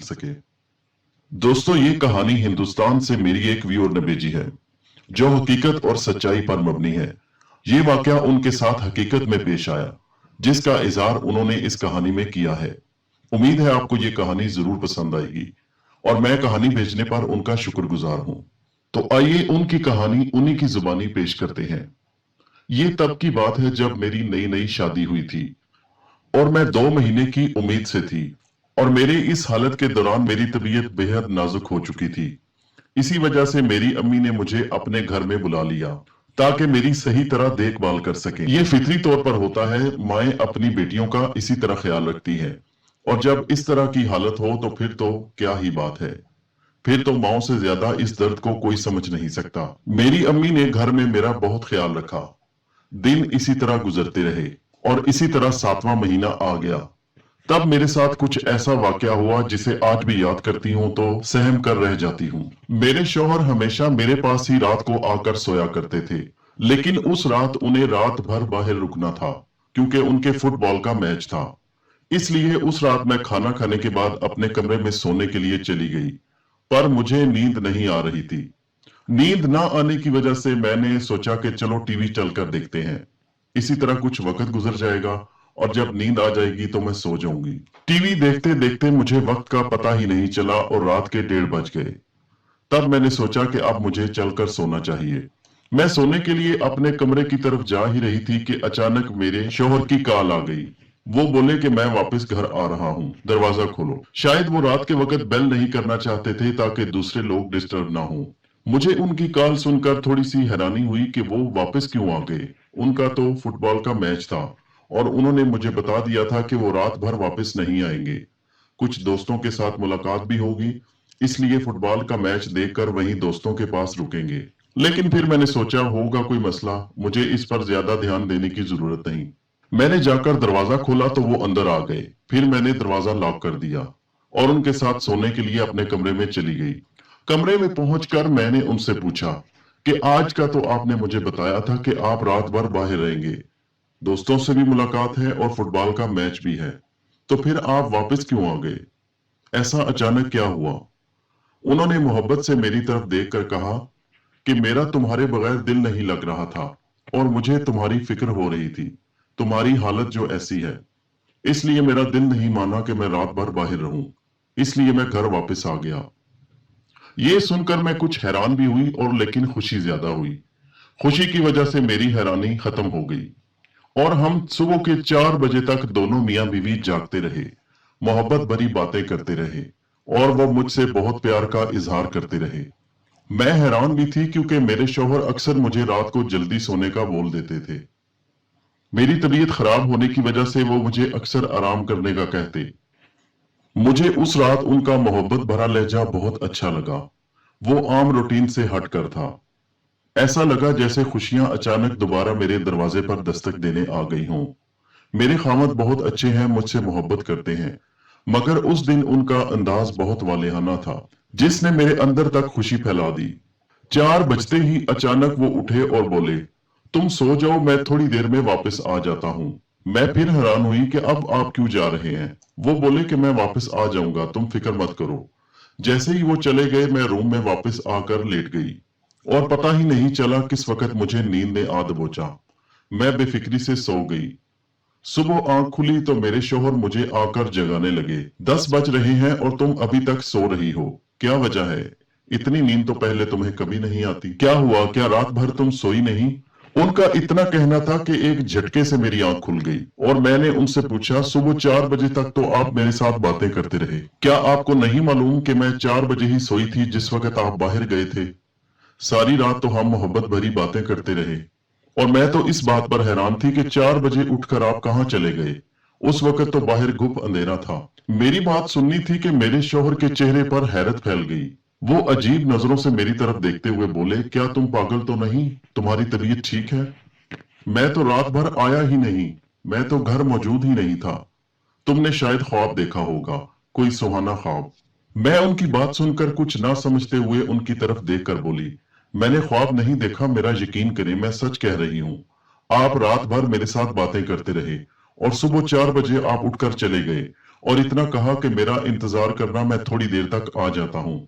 सके। दोस्तों, ये कहानी हिंदुस्तान से मेरी एक व्यूअर ने भेजी है, जो हकीकत और सच्चाई पर मबनी है। ये वाकया उनके साथ हकीकत में पेश आया, जिसका इजहार उन्होंने इस कहानी में किया है। उम्मीद है आपको ये कहानी जरूर पसंद आएगी और मैं कहानी भेजने पर उनका शुक्रगुजार हूँ। तो आइए उनकी कहानी उन्हीं की जुबानी पेश करते हैं। ये तब की बात है जब मेरी नई नई शादी हुई थी और मैं 2 महीने की उम्मीद से थी, और मेरे इस हालत के दौरान मेरी तबीयत बेहद नाजुक हो चुकी थी। इसी वजह से मेरी अम्मी ने मुझे अपने घर में बुला लिया ताकि मेरी सही तरह देखभाल कर सकें। ये फितरी तौर पर होता है, माएं अपनी बेटियों का इसी तरह ख्याल रखती हैं, और जब इस तरह की हालत हो तो फिर तो क्या ही बात है। फिर तो माओ से ज्यादा इस दर्द को कोई समझ नहीं सकता। मेरी अम्मी ने घर में मेरा बहुत ख्याल रखा। दिन इसी तरह गुजरते रहे और इसी तरह 7वां महीना आ गया। तब मेरे साथ कुछ ऐसा वाकया हुआ जिसे आज भी याद करती हूँ तो सहम कर रह जाती हूँ। मेरे शौहर हमेशा मेरे पास ही रात को आकर सोया करते थे, लेकिन उस रात उन्हें रात भर बाहर रुकना था क्योंकि उनके फुटबॉल का मैच था। इसलिए उस रात मैं खाना खाने के बाद अपने कमरे में सोने के लिए चली गई, पर मुझे नींद नहीं आ रही थी। नींद ना आने की वजह से मैंने सोचा कि चलो टीवी चलकर देखते हैं, इसी तरह कुछ वक्त गुजर जाएगा और जब नींद आ जाएगी तो मैं सो जाऊंगी। टीवी देखते देखते मुझे वक्त का पता ही नहीं चला और रात के 1:30 बज गए। तब मैंने सोचा कि अब मुझे चलकर सोना चाहिए। मैं सोने के लिए अपने कमरे की तरफ जा ही रही थी कि अचानक मेरे शौहर की कॉल आ गई। वो बोले कि मैं वापस घर आ रहा हूँ, दरवाजा खोलो। शायद वो रात के वक्त बेल नहीं करना चाहते थे ताकि दूसरे लोग डिस्टर्ब ना हो। मुझे उनकी कॉल सुनकर थोड़ी सी हैरानी हुई कि वो वापस क्यों आ गए। उनका तो फुटबॉल का मैच था और उन्होंने मुझे बता दिया था कि वो रात भर वापस नहीं आएंगे। कुछ दोस्तों के साथ मुलाकात भी होगी, इसलिए फुटबॉल का मैच देखकर वहीं दोस्तों के पास रुकेंगे। लेकिन फिर मैंने सोचा होगा कोई मसला, मुझे इस पर ज्यादा ध्यान देने की जरूरत नहीं। मैंने जाकर दरवाजा खोला तो वो अंदर आ गए। फिर मैंने दरवाजा लॉक कर दिया और उनके साथ सोने के लिए अपने कमरे में चली गई। कमरे में पहुंचकर मैंने उनसे पूछा कि आज का तो आपने मुझे बताया था कि आप रात भर बाहर रहेंगे, दोस्तों से भी मुलाकात है और फुटबॉल का मैच भी है, तो फिर आप वापस क्यों आ गए? ऐसा अचानक क्या हुआ? उन्होंने मोहब्बत से मेरी तरफ देखकर कहा कि मेरा तुम्हारे बगैर दिल नहीं लग रहा था और मुझे तुम्हारी फिक्र हो रही थी, तुम्हारी हालत जो ऐसी है, इसलिए मेरा दिल नहीं माना कि मैं रात भर बाहर रहूं, इसलिए मैं घर वापस आ गया। ये सुनकर मैं कुछ हैरान भी हुई और लेकिन खुशी ज्यादा हुई। खुशी की वजह से मेरी हैरानी खत्म हो गई और हम सुबह के 4 बजे तक दोनों मियां बीवी जागते रहे, मोहब्बत भरी बातें करते रहे और वो मुझसे बहुत प्यार का इजहार करते रहे। मैं हैरान भी थी क्योंकि मेरे शौहर अक्सर मुझे रात को जल्दी सोने का बोल देते थे। मेरी तबीयत खराब होने की वजह से वो मुझे अक्सर आराम करने का कहते। मुझे उस रात उनका मोहब्बत भरा लहजा बहुत अच्छा लगा। वो आम रूटीन से हटकर था। ऐसा लगा जैसे खुशियां अचानक दोबारा मेरे दरवाजे पर दस्तक देने आ गई हों। मेरे खामद बहुत अच्छे हैं, मुझसे मोहब्बत करते हैं, मगर उस दिन उनका अंदाज बहुत वालेहाना था जिसने मेरे अंदर तक खुशी फैला दी। 4 बजते ही अचानक वो उठे और बोले, तुम सो जाओ, मैं थोड़ी देर में वापस आ जाता हूँ। मैं फिर हैरान हुई कि अब आप क्यों जा रहे हैं। वो बोले कि मैं वापस आ जाऊंगा, तुम फिक्र मत करो। जैसे ही वो चले गए मैं रूम में वापस आकर लेट गई और पता ही नहीं चला किस वक्त मुझे नींद ने आ दबोचा। मैं बेफिक्री से सो गई। सुबह आंख खुली तो मेरे शौहर मुझे आकर जगाने लगे। 10 बज रहे हैं और तुम अभी तक सो रही हो, क्या वजह है? इतनी नींद तो पहले तुम्हें कभी नहीं आती। क्या हुआ, क्या रात भर तुम सोई नहीं? उनका इतना कहना था कि एक झटके से मेरी आंख खुल गई और मैंने उनसे पूछा, सुबह 4 बजे तक तो आप मेरे साथ बातें करते रहे, क्या आपको नहीं मालूम कि मैं 4 बजे ही सोई थी जिस वक्त आप बाहर गए थे? सारी रात तो हम मोहब्बत भरी बातें करते रहे और मैं तो इस बात पर हैरान थी कि 4 बजे उठकर आप कहां चले गए। उस वक्त तो बाहर गुप अंधेरा था। मेरी बात सुननी थी कि मेरे शौहर के चेहरे पर हैरत फैल गई। वो अजीब नजरों से मेरी तरफ देखते हुए बोले, क्या तुम पागल तो नहीं? तुम्हारी तबीयत ठीक है? मैं तो रात भर आया ही नहीं, मैं तो घर मौजूद ही नहीं था। तुमने शायद ख्वाब देखा होगा, कोई सुहाना ख्वाब। मैं उनकी बात सुनकर कुछ ना समझते हुए उनकी तरफ देखकर बोली, मैंने ख्वाब नहीं देखा, मेरा यकीन करें, मैं सच कह रही हूँ। आप रात भर मेरे साथ बातें करते रहे और सुबह 4 बजे आप उठकर चले गए और इतना कहा कि मेरा इंतजार करना, मैं थोड़ी देर तक आ जाता हूँ।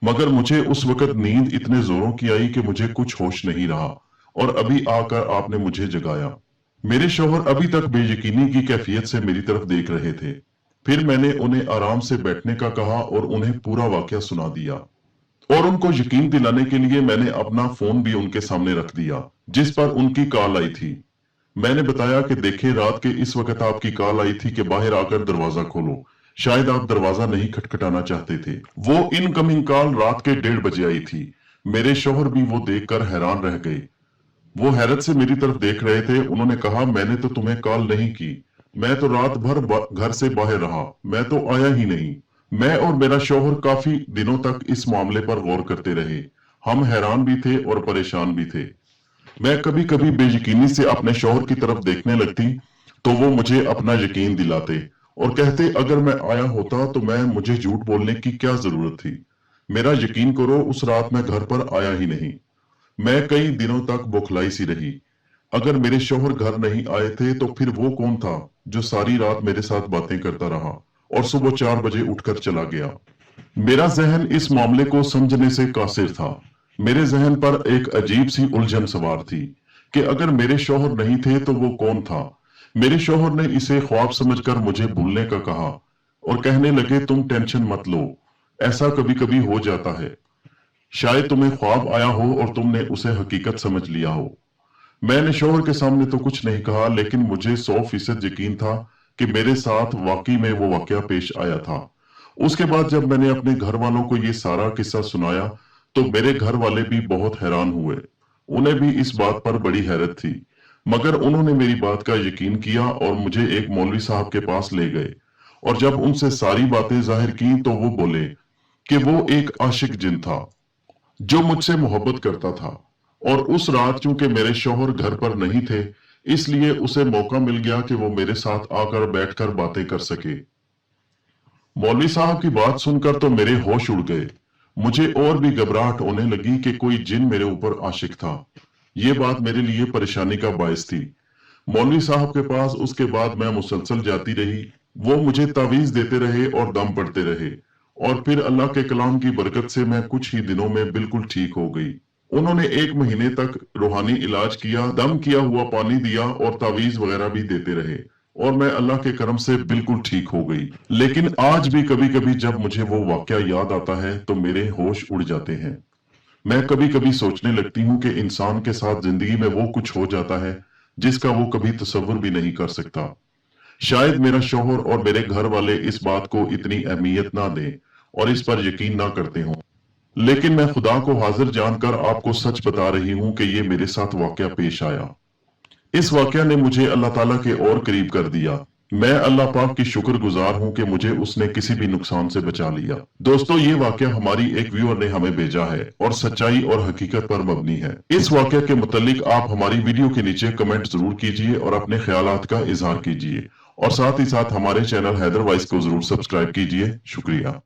मगर मुझे उस वक्त नींद इतने जोरों की आई कि मुझे कुछ होश नहीं रहा और अभी आकर आपने मुझे जगाया। मेरे शौहर अभी तक बेयकीनी की कैफियत से मेरी तरफ देख रहे थे। फिर मैंने उन्हें आराम से बैठने का कहा और उन्हें पूरा वाकया सुना दिया, और उनको यकीन दिलाने के लिए मैंने अपना फोन भी उनके सामने रख दिया जिस पर उनकी कॉल आई थी। मैंने बताया कि देखे, रात के इस वक्त आपकी कॉल आई थी कि बाहर आकर दरवाजा खोलो, शायद आप दरवाजा नहीं खटखटाना चाहते थे। वो इनकमिंग कॉल रात के 1:30 बजे आई थी। मेरे शौहर भी वो देखकर हैरान रह गए। वो हैरत से मेरी तरफ देख रहे थे। उन्होंने कहा, मैंने तो तुम्हें कॉल नहीं की, मैं तो रात भर घर से बाहर रहा, मैं तो आया ही नहीं। मैं और मेरा शौहर काफी दिनों तक इस मामले पर गौर करते रहे। हम हैरान भी थे और परेशान भी थे। मैं कभी कभी बेयकीनी से अपने शौहर की तरफ देखने लगती तो वो मुझे अपना यकीन दिलाते और कहते, अगर मैं आया होता तो मुझे झूठ बोलने की क्या जरूरत थी। मेरा यकीन करो, उस रात मैं घर पर आया ही नहीं। मैं कई दिनों तक बौखलाई सी रही। अगर मेरे शौहर घर नहीं आए थे तो फिर वो कौन था जो सारी रात मेरे साथ बातें करता रहा और सुबह 4 बजे उठकर चला गया। मेरा जहन इस मामले को समझने से कासिर था। मेरे जहन पर एक अजीब सी उलझन सवार थी कि अगर मेरे शौहर नहीं थे तो वो कौन था। मेरे शौहर ने इसे ख्वाब समझकर मुझे भूलने का कहा और कहने लगे, तुम टेंशन मत लो, ऐसा कभी कभी हो जाता है। शायद तुम्हें ख्वाब आया हो और तुमने उसे हकीकत समझ लिया हो। मैंने शौहर के सामने तो कुछ नहीं कहा, लेकिन मुझे 100% यकीन था कि मेरे साथ वाकई में वो वाकया पेश आया था। उसके बाद जब मैंने अपने घर वालों को ये सारा किस्सा सुनाया तो मेरे घर वाले भी बहुत हैरान हुए। उन्हें भी इस बात पर बड़ी हैरत थी, मगर उन्होंने मेरी बात का यकीन किया और मुझे एक मौलवी साहब के पास ले गए। और जब उनसे सारी बातें जाहिर की तो वो बोले कि वो एक आशिक जिन था जो मुझसे मोहब्बत करता था, और उस रात चूंकि मेरे शौहर घर पर नहीं थे, इसलिए उसे मौका मिल गया कि वो मेरे साथ आकर बैठकर बातें कर सके। मौलवी साहब की बात सुनकर तो मेरे होश उड़ गए। मुझे और भी घबराहट होने लगी कि कोई जिन मेरे ऊपर आशिक था। ये बात मेरे लिए परेशानी का बायस थी। मौलवी साहब के पास उसके बाद मैं मुसलसल जाती रही। वो मुझे तावीज देते रहे और दम पड़ते रहे, और फिर अल्लाह के कलाम की बरकत से मैं कुछ ही दिनों में बिल्कुल ठीक हो गई। उन्होंने 1 महीने तक रूहानी इलाज किया, दम किया हुआ पानी दिया और तावीज वगैरह भी देते रहे, और मैं अल्लाह के करम से बिल्कुल ठीक हो गई। लेकिन आज भी कभी कभी जब मुझे वो वाकया याद आता है तो मेरे होश उड़ जाते हैं। मैं कभी कभी सोचने लगती हूँ कि इंसान के साथ जिंदगी में वो कुछ हो जाता है जिसका वो कभी तसव्वुर भी नहीं कर सकता। शायद मेरा शौहर और मेरे घर वाले इस बात को इतनी अहमियत ना दें और इस पर यकीन ना करते हों, लेकिन मैं खुदा को हाजिर जानकर आपको सच बता रही हूं कि ये मेरे साथ वाकया पेश आया। इस वाकया ने मुझे अल्लाह ताला के और करीब कर दिया। मैं अल्लाह पाक की शुक्रगुजार हूं कि मुझे उसने किसी भी नुकसान से बचा लिया। दोस्तों, ये वाकया हमारी एक व्यूअर ने हमें भेजा है और सच्चाई और हकीकत पर मबनी है। इस वाकया के मुतालिक आप हमारी वीडियो के नीचे कमेंट जरूर कीजिए और अपने ख्यालात का इजहार कीजिए, और साथ ही साथ हमारे चैनल हैदर वॉइस को जरूर सब्सक्राइब कीजिए। शुक्रिया।